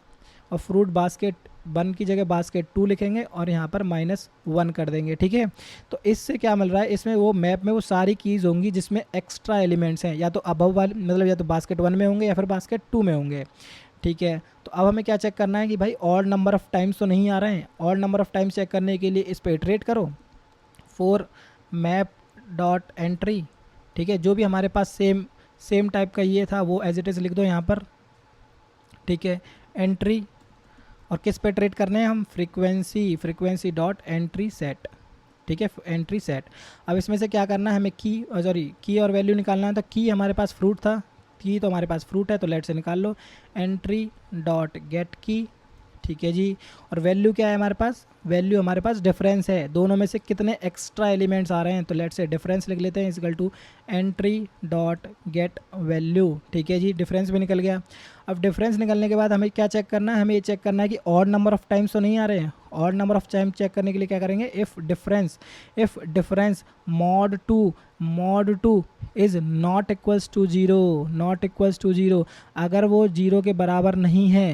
और फ्रूट बास्केट 1 की जगह बास्केट 2 लिखेंगे और यहाँ पर -1 कर देंगे, ठीक है। तो इससे क्या मिल रहा है, इसमें वो मैप में वो सारी कीज़ होंगी जिसमें एक्स्ट्रा एलिमेंट्स हैं, या तो अबव वाले मतलब या तो बास्केट 1 में होंगे या फिर बास्केट 2 में होंगे, ठीक है। तो अब हमें क्या चेक करना है कि भाई ऑड नंबर ऑफ़ टाइम्स तो नहीं आ रहे हैं। Odd number of times check करने के लिए इस पर इटरेट करो, फॉर मैप डॉट एंट्री, ठीक है। जो भी हमारे पास सेम टाइप का ये था वो एज इट इज़ लिख दो यहाँ पर, ठीक है। एंट्री, और किस पे ट्रेड करने हैं हम, फ्रीक्वेंसी डॉट एंट्री सेट, ठीक है, एंट्री सेट। अब इसमें से क्या करना है, हमें की और वैल्यू निकालना है। तो की हमारे पास फ्रूट था, की तो हमारे पास फ्रूट है, तो लेट से निकाल लो, एंट्री डॉट गेट की, ठीक है जी। और वैल्यू क्या है हमारे पास, वैल्यू हमारे पास डिफरेंस है, दोनों में से कितने एक्स्ट्रा एलिमेंट्स आ रहे हैं, तो लेट से डिफरेंस लिख लेते हैं, equal to entry dot get value, ठीक है जी। डिफरेंस भी निकल गया। अब डिफरेंस निकलने के बाद हमें क्या चेक करना है, हमें ये चेक करना है कि ऑड नंबर ऑफ टाइम्स तो नहीं आ रहे हैं। Odd number of time check करने के लिए क्या करेंगे, if difference mod two is not equals to zero, अगर वो जीरो के बराबर नहीं है,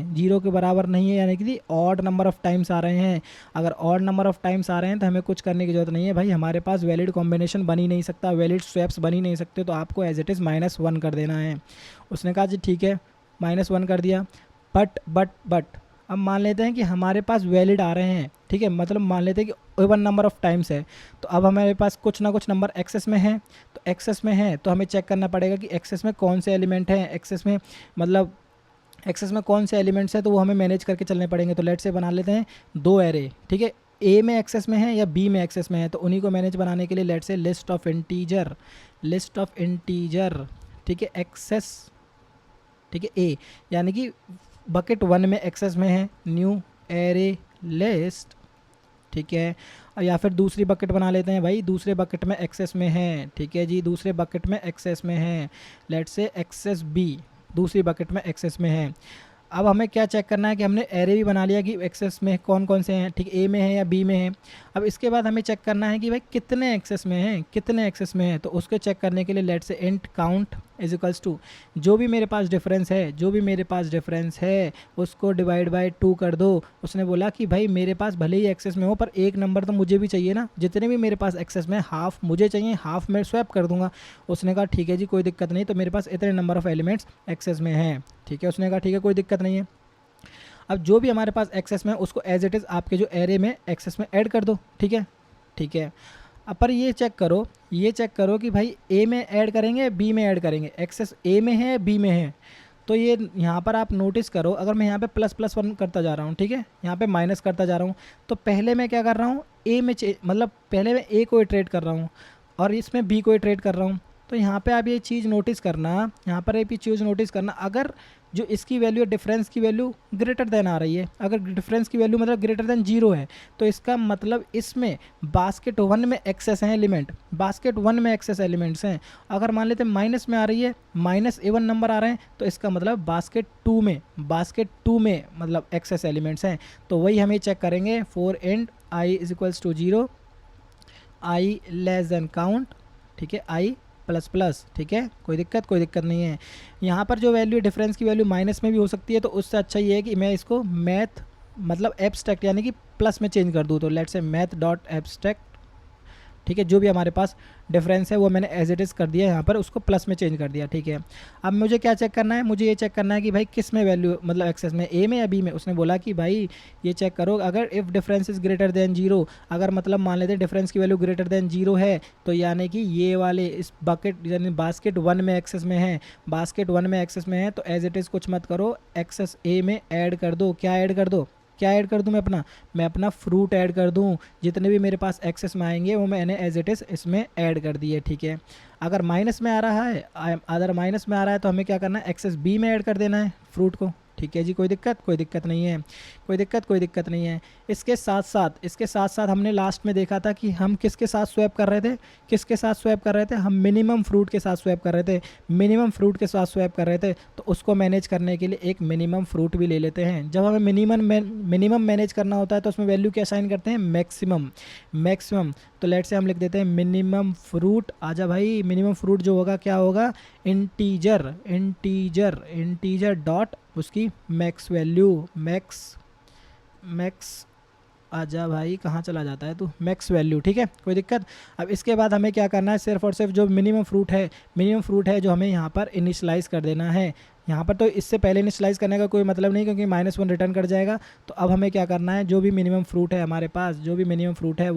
यानी कि ऑड नंबर ऑफ टाइम्स आ रहे हैं। अगर ऑड नंबर ऑफ टाइम्स आ रहे हैं तो हमें कुछ करने की जरूरत नहीं है भाई, हमारे पास वैलिड कॉम्बिनेशन बन ही नहीं सकता, वैलिड स्वैप्स बन ही नहीं सकते, तो आपको एज इट इज़ -1 कर देना है। उसने कहा जी ठीक है, -1 कर दिया। बट अब मान लेते हैं कि हमारे पास वैलिड आ रहे हैं, ठीक है, मतलब मान लेते हैं कि इवन नंबर ऑफ टाइम्स है, तो अब हमारे पास कुछ ना कुछ नंबर एक्सेस में है, तो एक्सेस में है तो हमें चेक करना पड़ेगा कि एक्सेस में कौन से एलिमेंट हैं, एक्सेस में कौन से एलिमेंट्स है, तो वो हमें मैनेज करके चलने पड़ेंगे। तो लेट से बना लेते हैं 2 एरे, ठीक है, ए में एक्सेस में है या बी में एक्सेस में है, तो उन्हीं को मैनेज बनाने के लिए लेट से लिस्ट ऑफ इंटीजर, ठीक है, एक्सेस, ठीक है, ए, यानी कि बकेट 1 में एक्सेस में है, न्यू एरे लिस्ट, ठीक है। या फिर दूसरी बकेट बना लेते हैं भाई, दूसरे बकेट में एक्सेस में है, ठीक है जी, दूसरे बकेट में एक्सेस में है, लेट से एक्सेस बी दूसरी बकेट में एक्सेस में है। अब हमें क्या चेक करना है कि हमने एरे भी बना लिया कि एक्सेस में कौन कौन से हैं, ठीक, ए में है या बी में है। अब इसके बाद हमें चेक करना है कि भाई कितने एक्सेस में हैं, तो उसको चेक करने के लिए let say int count is equals to जो भी मेरे पास डिफरेंस है उसको डिवाइड बाय 2 कर दो। उसने बोला कि भाई मेरे पास भले ही एक्सेस में हो पर एक नंबर तो मुझे भी चाहिए ना, जितने भी मेरे पास एक्सेस में हाफ मुझे चाहिए, हाफ मैं स्वैप कर दूंगा। उसने कहा ठीक है जी कोई दिक्कत नहीं, तो मेरे पास इतने नंबर ऑफ एलिमेंट्स एक्सेस में हैं, ठीक है। उसने कहा ठीक है कोई दिक्कत नहीं है। अब जो भी हमारे पास एक्सेस में है उसको एज इट इज़ आपके जो एरे में एक्सेस में ऐड कर दो, ठीक है। अब पर ये चेक करो कि भाई ए में ऐड करेंगे बी में ऐड करेंगे, एक्सेस ए में है बी में है, तो ये यहाँ पर आप नोटिस करो, अगर मैं यहाँ पे ++1 करता जा रहा हूँ, ठीक है, यहाँ पे माइनस करता जा रहा हूँ, तो पहले मैं क्या कर रहा हूँ, ए में मतलब पहले मैं ए को इटरेट कर रहा हूँ और इसमें बी को इटरेट कर रहा हूँ। तो यहाँ पे आप ये चीज़ नोटिस करना, अगर जो इसकी वैल्यू डिफरेंस की वैल्यू ग्रेटर देन आ रही है, अगर डिफरेंस की वैल्यू मतलब ग्रेटर देन 0 है, तो इसका मतलब इसमें बास्केट 1 में एक्सेस हैं एलिमेंट्स हैं। अगर मान लेते हैं माइनस में आ रही है, माइनस A1 नंबर आ रहे हैं, तो इसका मतलब बास्केट 2 में मतलब एक्सेस एलिमेंट्स हैं। तो वही हमें चेक करेंगे, for and i is equals to 0, i less than count, ठीक है, i ++, ठीक है, कोई दिक्कत नहीं है। यहाँ पर जो वैल्यू डिफरेंस की वैल्यू माइनस में भी हो सकती है, तो उससे अच्छा ये है कि मैं इसको मैथ मतलब एब्स्ट्रैक्ट यानी कि प्लस में चेंज कर दूँ, तो let's say math dot abstract, ठीक है, जो भी हमारे पास डिफरेंस है वो मैंने एज इट इज़ कर दिया, यहाँ पर उसको प्लस में चेंज कर दिया, ठीक है। अब मुझे क्या चेक करना है, मुझे ये चेक करना है कि भाई किस में वैल्यू मतलब एक्सेस में, ए में या बी में। उसने बोला कि भाई ये चेक करो, अगर if difference is greater than 0, अगर मतलब मान लेते हैं डिफरेंस की वैल्यू ग्रेटर देन 0 है, तो यानी कि ये वाले इस बकेट यानी बास्केट 1 में एक्सेस में है, तो एज इट इज़ कुछ मत करो, एक्सेस ए में ऐड कर दो। क्या ऐड कर दूं मैं अपना फ्रूट ऐड कर दूं। जितने भी मेरे पास एक्सेस में आएंगे वो मैंने एज इट इज़ इसमें ऐड कर दिए, ठीक है। अगर माइनस में आ रहा है तो हमें क्या करना है, एक्सेस बी में ऐड कर देना है फ्रूट को, ठीक है जी, कोई दिक्कत नहीं है। कोई दिक्कत नहीं है। इसके साथ साथ हमने लास्ट में देखा था कि हम किसके साथ स्वैप कर रहे थे, हम मिनिमम फ्रूट के साथ स्वैप कर रहे थे। तो उसको मैनेज करने के लिए एक मिनिमम फ्रूट भी ले लेते हैं। जब हमें मिनिमम मैनेज करना होता है तो उसमें वैल्यू क्या असाइन करते हैं, मैक्सिमम। तो लेट से हम लिख देते हैं मिनिमम फ्रूट। आजा भाई, मिनिमम फ्रूट जो होगा क्या होगा, इंटीजर डॉट उसकी मैक्स वैल्यू, मैक्स आजा भाई, कहाँ चला जाता है तू, मैक्स वैल्यू। ठीक है, कोई दिक्कत। अब इसके बाद हमें क्या करना है, सिर्फ और सिर्फ जो मिनिमम फ्रूट है जो हमें यहाँ पर इनिशलाइज़ कर देना है। यहाँ पर तो इससे पहले इनिशलाइज़ करने का कोई मतलब नहीं, क्योंकि -1 रिटर्न कर जाएगा। तो अब हमें क्या करना है, जो भी मिनिमम फ्रूट है हमारे पास, वो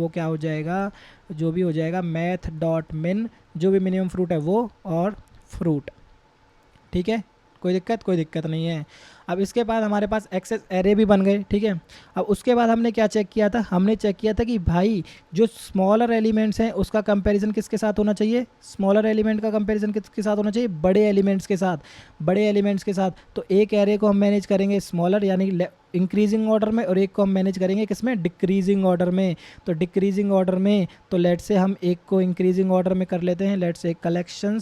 क्या हो जाएगा, जो भी हो जाएगा मैथ डॉट मिन, जो भी मिनिमम फ्रूट है वो और फ्रूट। ठीक है, कोई दिक्कत नहीं है। अब इसके बाद हमारे पास एक्सेस एरे भी बन गए। ठीक है, अब उसके बाद हमने क्या चेक किया था, कि भाई जो स्मॉलर एलिमेंट्स हैं उसका कंपैरिजन किसके साथ होना चाहिए, स्मॉलर एलिमेंट का कंपैरिजन किसके साथ होना चाहिए, बड़े एलिमेंट्स के साथ। तो एक एरे को हम मैनेज करेंगे स्मॉलर यानी इंक्रीजिंग ऑर्डर में, और एक को हम मैनेज करेंगे किसमें, डिक्रीजिंग ऑर्डर में। तो डिक्रीजिंग ऑर्डर में तो लेट से हम एक को इंक्रीजिंग ऑर्डर में कर लेते हैं। लेट से कलेक्शन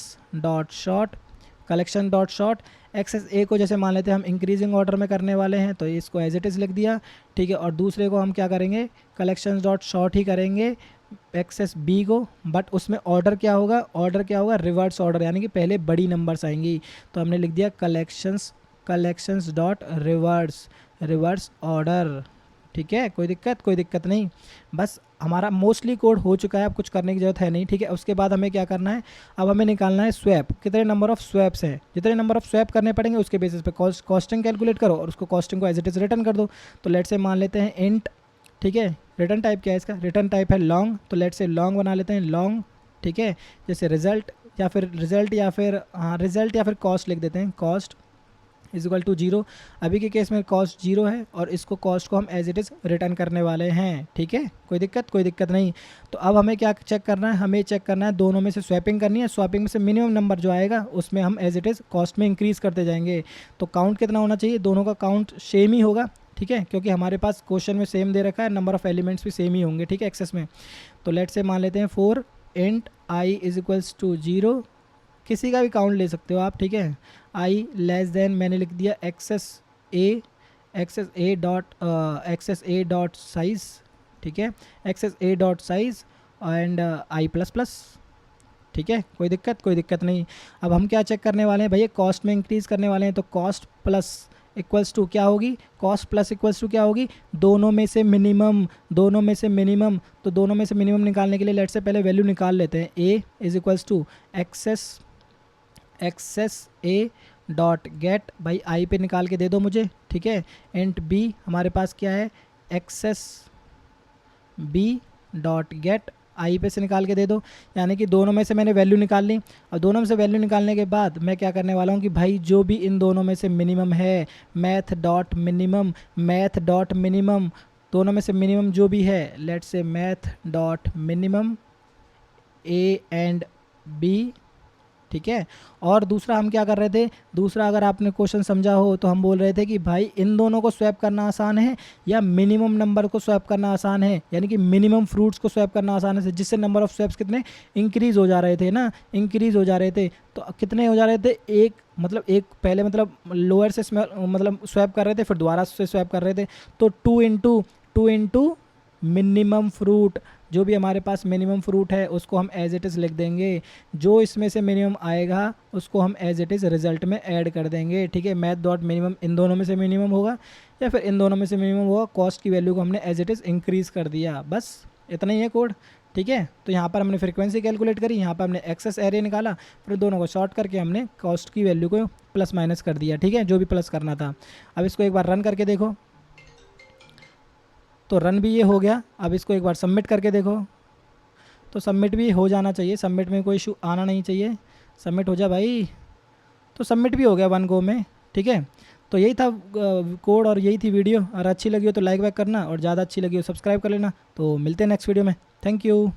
डॉट शॉर्ट एक्सेस ए को जैसे मान लेते हैं हम इंक्रीजिंग ऑर्डर में करने वाले हैं, तो इसको एज इट इज़ लिख दिया। ठीक है, और दूसरे को हम क्या करेंगे, कलेक्शन डॉट शॉर्ट ही करेंगे एक्सेस बी को, बट उसमें ऑर्डर क्या होगा, रिवर्स ऑर्डर, यानी कि पहले बड़ी नंबर्स आएंगी। तो हमने लिख दिया कलेक्शंस डॉट रिवर्स ऑर्डर। ठीक है, कोई दिक्कत नहीं। बस हमारा मोस्टली कोड हो चुका है, अब कुछ करने की ज़रूरत है नहीं। ठीक है, उसके बाद हमें क्या करना है, अब हमें निकालना है स्वैप, कितने नंबर ऑफ़ स्वैप्स हैं, जितने नंबर ऑफ़ स्वैप करने पड़ेंगे उसके बेसिस पे कॉस्टिंग कैलकुलेट करो और उसको कॉस्टिंग को एज इट इज़ रिटर्न कर दो। तो लेट से मान लेते हैं इंट। ठीक है, रिटर्न टाइप क्या है इसका, रिटर्न टाइप है लॉन्ग। तो लेट से लॉन्ग बना लेते हैं, लॉन्ग। ठीक है, जैसे रिजल्ट या फिर कॉस्ट लिख देते हैं, कॉस्ट इज इक्वल टू 0। अभी के केस में कॉस्ट 0 है और इसको कॉस्ट को हम एज इट इज़ रिटर्न करने वाले हैं। ठीक है, कोई दिक्कत नहीं। तो अब हमें क्या चेक करना है, दोनों में से स्वैपिंग करनी है। स्वैपिंग में से मिनिमम नंबर जो आएगा उसमें हम एज इट इज़ कॉस्ट में इंक्रीज़ करते जाएंगे। तो काउंट कितना होना चाहिए, दोनों का काउंट सेम ही होगा। ठीक है, क्योंकि हमारे पास क्वेश्चन में सेम दे रखा है, नंबर ऑफ़ एलिमेंट्स भी सेम ही होंगे। ठीक है, एक्सेस में। तो लेट से मान लेते हैं 4 int i is equals to 0, किसी का भी काउंट ले सकते हो आप। ठीक है, आई लेस देन मैंने लिख दिया एक्सेस ए डॉट साइज। ठीक है, access a dot size and i plus plus. ठीक है, कोई दिक्कत नहीं। अब हम क्या चेक करने वाले हैं भैया, कॉस्ट में इंक्रीज़ करने वाले हैं। तो कॉस्ट प्लस इक्वल्स टू क्या होगी, दोनों में से मिनिमम। तो दोनों में से मिनिमम निकालने के लिए लेट से पहले वैल्यू निकाल लेते हैं। A is equals to access a dot get, भाई आई पे निकाल के दे दो मुझे। ठीक है, इंट बी हमारे पास क्या है, एक्सेस बी डॉट गेट आई पे से निकाल के दे दो। यानी कि दोनों में से मैंने वैल्यू निकाल ली। और दोनों में से वैल्यू निकालने के बाद मैं क्या करने वाला हूँ कि भाई जो भी इन दोनों में से मिनिमम है, मैथ डॉट मिनिमम, दोनों में से मिनिमम जो भी है, let say math dot minimum a and b. ठीक है, और दूसरा हम क्या कर रहे थे, अगर आपने क्वेश्चन समझा हो तो हम बोल रहे थे कि भाई इन दोनों को स्वैप करना आसान है या मिनिमम नंबर को स्वैप करना आसान है, यानी कि मिनिमम फ्रूट्स को स्वैप करना आसान है, जिससे नंबर ऑफ स्वैप्स कितने इंक्रीज़ हो जा रहे थे। तो कितने हो जा रहे थे, एक पहले लोअर से स्वैप कर रहे थे, फिर दोबारा से स्वैप कर रहे थे। तो 2 इंटू मिनिमम फ्रूट, जो भी हमारे पास मिनिमम फ्रूट है उसको हम एज इट इज़ लिख देंगे। जो इसमें से मिनिमम आएगा उसको हम एज इट इज़ रिजल्ट में ऐड कर देंगे। ठीक है, मैथ डॉट मिनिमम इन दोनों में से मिनिमम होगा या फिर इन दोनों में से मिनिमम होगा। कॉस्ट की वैल्यू को हमने एज इट इज़ इंक्रीज़ कर दिया, बस इतना ही है कोड। ठीक है, तो यहाँ पर हमने फ्रीक्वेंसी कैलकुलेट करी, यहाँ पर हमने एक्सेस एरे निकाला, फिर दोनों को शॉर्ट करके हमने कॉस्ट की वैल्यू को प्लस माइनस कर दिया। ठीक है, जो भी प्लस करना था। अब इसको एक बार रन करके देखो, तो रन भी ये हो गया। अब इसको एक बार सबमिट करके देखो, तो सबमिट भी हो जाना चाहिए, सबमिट में कोई इशू आना नहीं चाहिए। सबमिट हो जा भाई, तो सबमिट भी हो गया 1 गो में। ठीक है, तो यही था कोड और यही थी वीडियो। और अच्छी लगी हो तो लाइक वाइक करना, और ज़्यादा अच्छी लगी हो सब्सक्राइब कर लेना। तो मिलते हैं नेक्स्ट वीडियो में। Thank you.